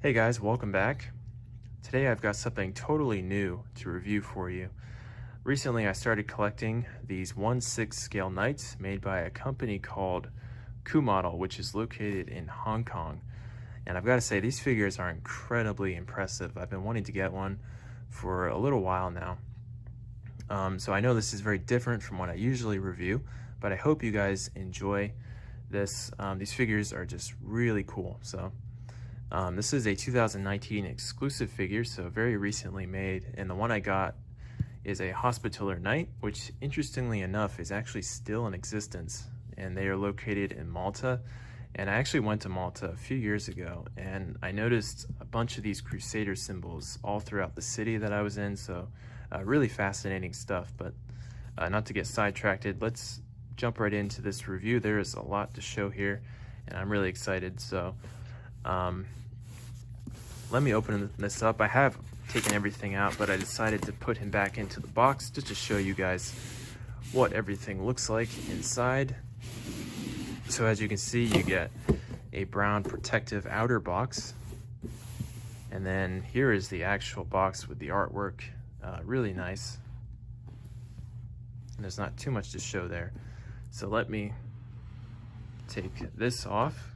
Hey guys, welcome back. Today I've got something totally new to review for you. Recently I started collecting these 1/6 scale knights made by a company called Coomodel, which is located in Hong Kong. And I've got to say, these figures are incredibly impressive. I've been wanting to get one for a little while now. So I know this is very different from what I usually review, but I hope you guys enjoy this. These figures are just really cool. This is a 2019 exclusive figure, so very recently made, and the one I got is a Hospitaller Knight, which interestingly enough is actually still in existence, and they are located in Malta. And I actually went to Malta a few years ago, and I noticed a bunch of these Crusader symbols all throughout the city that I was in, so really fascinating stuff. But not to get sidetracked, let's jump right into this review. There is a lot to show here, and I'm really excited. So let me open this up. I have taken everything out, but I decided to put him back into the box just to show you guys what everything looks like inside. So as you can see, you get a brown protective outer box. And then here is the actual box with the artwork. Really nice. And there's not too much to show there. So let me take this off.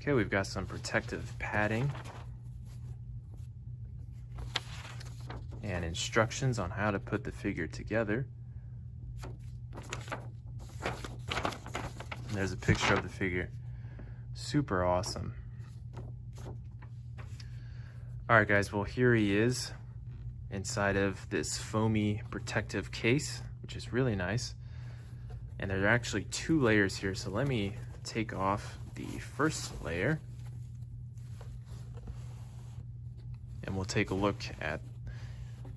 Okay, we've got some protective padding and instructions on how to put the figure together. And there's a picture of the figure. Super awesome. All right, guys, well, here he is inside of this foamy protective case, which is really nice. And there are actually 2 layers here, so let me take off the first layer and we'll take a look at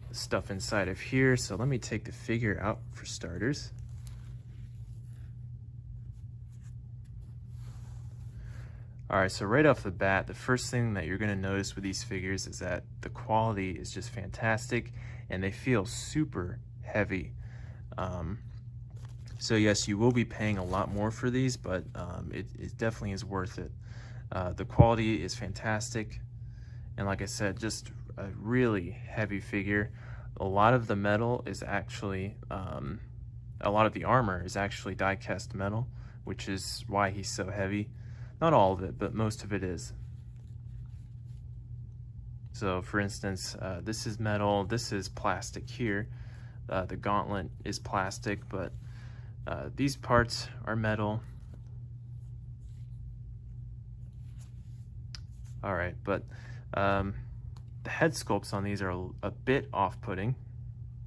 the stuff inside of here. So let me take the figure out for starters. All right, so right off the bat, the first thing that you're going to notice with these figures is that the quality is just fantastic and they feel super heavy. So yes, you will be paying a lot more for these, but it definitely is worth it. The quality is fantastic, and like I said, just a really heavy figure. A lot of the metal is actually, a lot of the armor is actually die-cast metal, which is why he's so heavy. Not all of it, but most of it is. So for instance, this is metal, this is plastic here. The gauntlet is plastic, but these parts are metal. All right, but the head sculpts on these are a bit off-putting,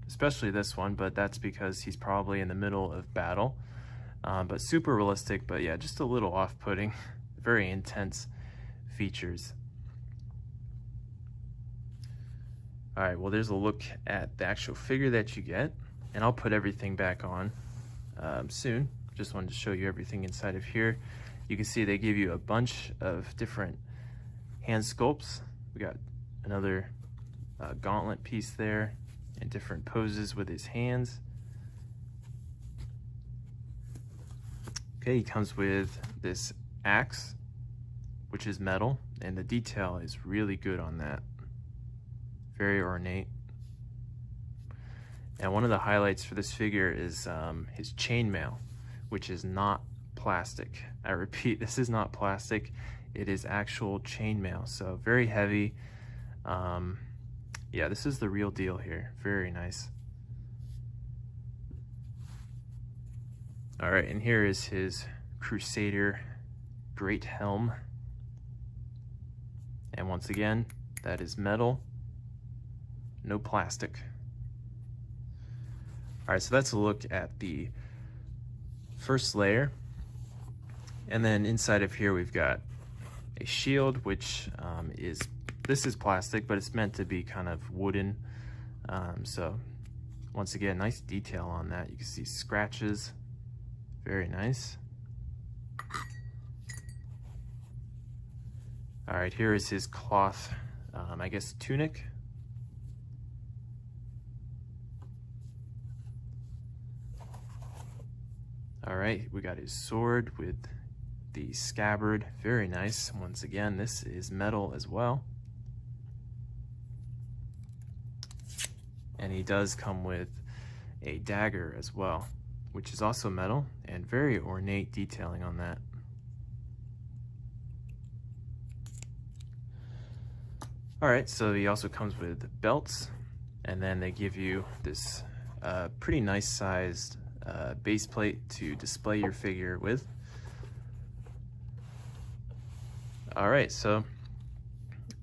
especially this one, but that's because he's probably in the middle of battle. But super realistic, but yeah, just a little off-putting. Very intense features. All right, well, there's a look at the actual figure that you get, and I'll put everything back on soon. Just wanted to show you everything inside of here. You can see they give you a bunch of different hand sculpts. We got another gauntlet piece there and different poses with his hands. Okay, he comes with this axe, which is metal, and the detail is really good on that. Very ornate. And one of the highlights for this figure is his chainmail, which is not plastic. I repeat, this is not plastic. It is actual chainmail, so very heavy. Yeah, this is the real deal here. Very nice. All right, and here is his Crusader great helm. And once again, that is metal, no plastic. All right, so that's a look at the first layer. And then inside of here, we've got a shield, which this is plastic, but it's meant to be kind of wooden. So once again, nice detail on that. You can see scratches, very nice. All right, here is his cloth, I guess tunic. All right, we got his sword with the scabbard, very nice. Once again, this is metal as well. And he does come with a dagger as well, which is also metal, and very ornate detailing on that. Alright, so he also comes with belts, and then they give you this pretty nice sized base plate to display your figure with. Alright, so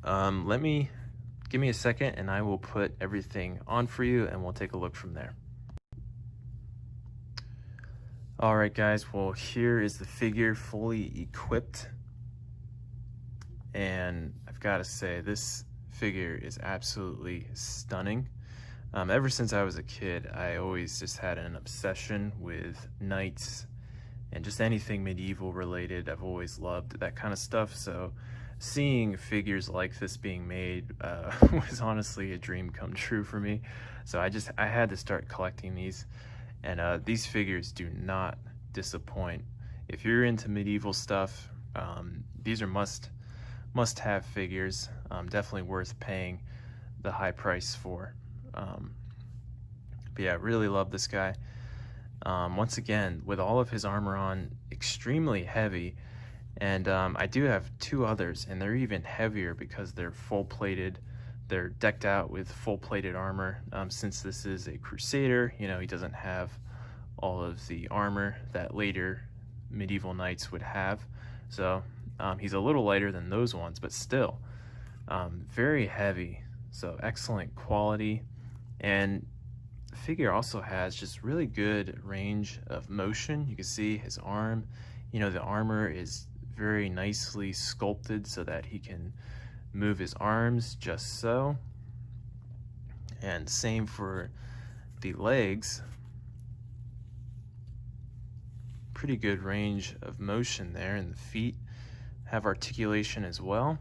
give me a second and I will put everything on for you and we'll take a look from there. Alright guys, well here is the figure fully equipped, and I've got to say this figure is absolutely stunning. Ever since I was a kid, I always just had an obsession with knights and just anything medieval related. I've always loved that kind of stuff, so seeing figures like this being made was honestly a dream come true for me. So I had to start collecting these, and these figures do not disappoint. If you're into medieval stuff, these are must-have figures. Definitely worth paying the high price for. But yeah, I really love this guy. Once again, with all of his armor on, extremely heavy. And I do have two others, and they're even heavier because they're full-plated. They're decked out with full-plated armor. Since this is a Crusader, you know, he doesn't have all of the armor that later medieval knights would have. So he's a little lighter than those ones, but still very heavy. So excellent quality. And the figure also has just really good range of motion. You can see his arm, you know, the armor is very nicely sculpted so that he can move his arms just so. And same for the legs. Pretty good range of motion there, and the feet have articulation as well.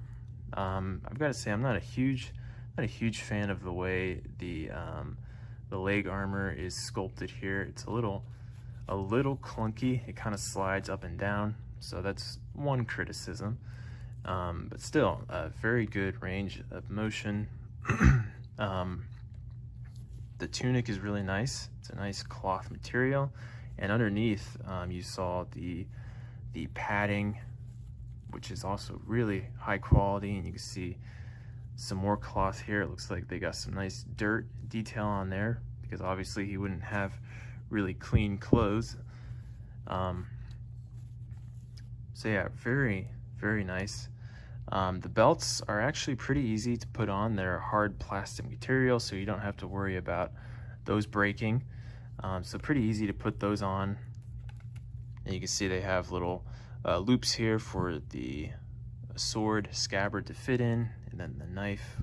I've got to say, I'm not a huge fan of the way the leg armor is sculpted here. It's a little clunky. It kind of slides up and down, so that's one criticism. But still, a very good range of motion. The tunic is really nice. It's a nice cloth material, and underneath you saw the padding, which is also really high quality, and you can see some more cloth here. It looks like they got some nice dirt detail on there because obviously he wouldn't have really clean clothes. So yeah, very, very nice. The belts are actually pretty easy to put on. They're hard plastic material, so you don't have to worry about those breaking. So pretty easy to put those on. And you can see they have little loops here for the sword scabbard to fit in, and then the knife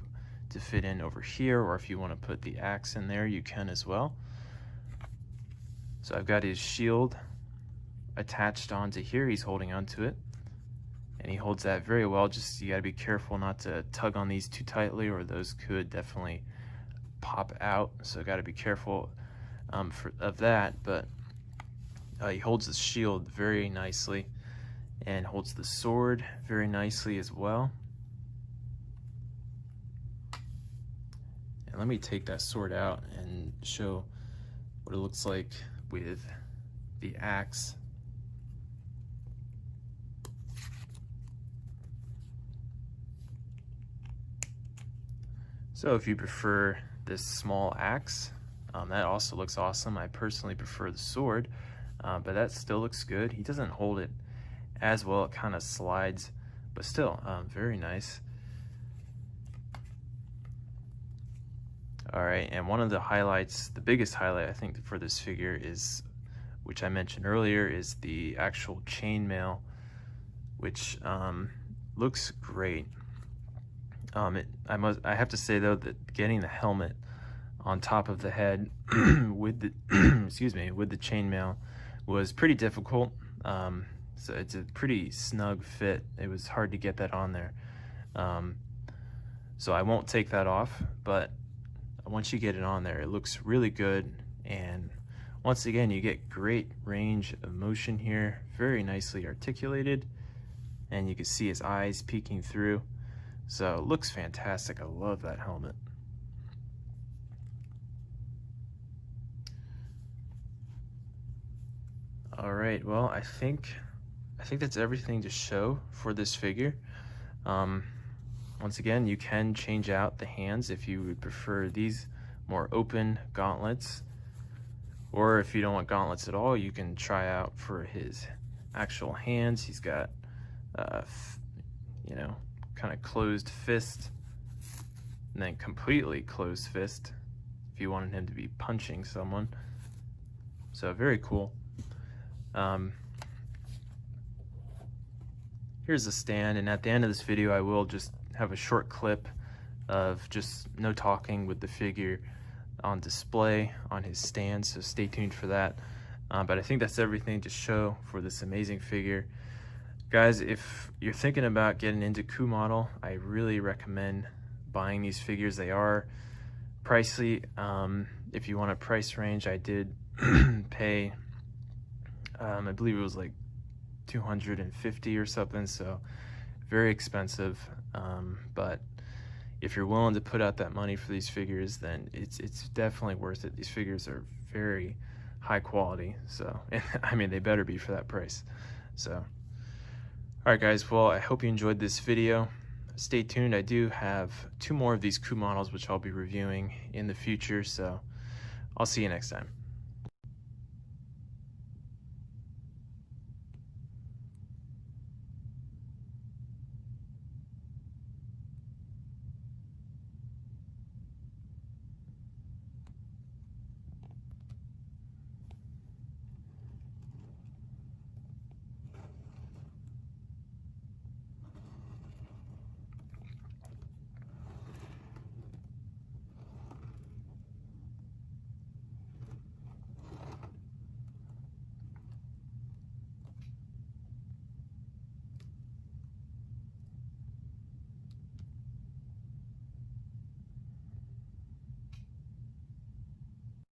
to fit in over here, or if you want to put the axe in there, you can as well. So I've got his shield attached onto here. He's holding onto it, and he holds that very well. Just you got to be careful not to tug on these too tightly, or those could definitely pop out. So got to be careful of that. But he holds the shield very nicely and holds the sword very nicely as well. And let me take that sword out and show what it looks like with the axe. So if you prefer this small axe, that also looks awesome. I personally prefer the sword, but that still looks good. He doesn't hold it as well, it kind of slides, but still very nice. All right, and one of the highlights, the biggest highlight I think for this figure is, which I mentioned earlier, is the actual chainmail, which looks great. I have to say though that getting the helmet on top of the head with the excuse me, with the chainmail was pretty difficult. So it's a pretty snug fit. It was hard to get that on there. So I won't take that off, but once you get it on there, it looks really good. And Once again, you get great range of motion here, very nicely articulated, and you can see his eyes peeking through. So it looks fantastic. I love that helmet. All right, well, I think that's everything to show for this figure. Once again, you can change out the hands if you would prefer these more open gauntlets, or if you don't want gauntlets at all, you can try out for his actual hands. He's got, you know, kind of closed fist, and then completely closed fist if you wanted him to be punching someone. So very cool. Here's the stand, and at the end of this video I will just have a short clip of just no talking with the figure on display on his stand, so stay tuned for that. But I think that's everything to show for this amazing figure. Guys, if you're thinking about getting into Coomodel, I really recommend buying these figures. They are pricey. If you want a price range, I did pay, I believe it was like $250 or something, so very expensive. But if you're willing to put out that money for these figures, then it's definitely worth it. These figures are very high quality, so I mean, they better be for that price. So all right guys, well, I hope you enjoyed this video. Stay tuned. I do have 2 more of these Coomodels which I'll be reviewing in the future, so I'll see you next time.